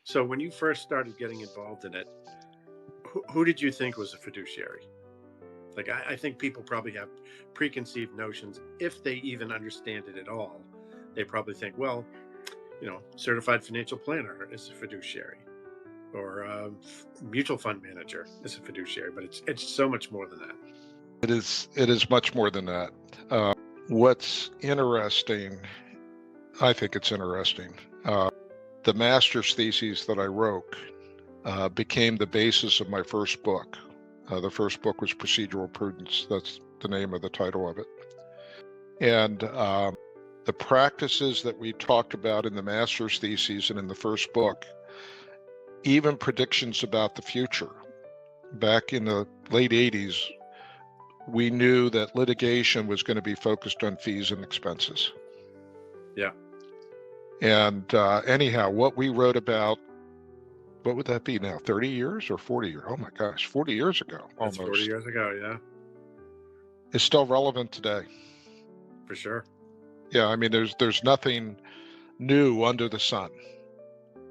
So when you first started getting involved in it, who did you think was a fiduciary? Like, I think people probably have preconceived notions, if they even understand it at all. They probably think, well, certified financial planner is a fiduciary, or a mutual fund manager is a fiduciary, but it's so much more than that. It is much more than that. What's interesting, I think it's interesting, the master's thesis that I wrote became the basis of my first book. The first book was Procedural Prudence. That's the name of the title of it. And the practices that we talked about in the master's thesis and in the first book, even predictions about the future. Back in the late 80s, we knew that litigation was going to be focused on fees and expenses. Yeah. And anyhow, what we wrote about, what would that be now, 30 years or 40 years? Oh my gosh, 40 years ago, That's almost. 40 years ago, yeah. It's still relevant today. For sure. Yeah, I mean, there's nothing new under the sun.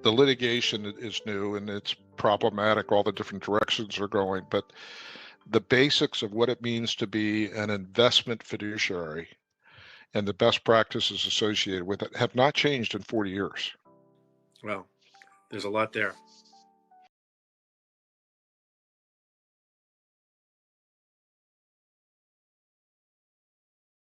The litigation is new and it's problematic, all the different directions are going, but the basics of what it means to be an investment fiduciary and the best practices associated with it have not changed in 40 years. Well, there's a lot there.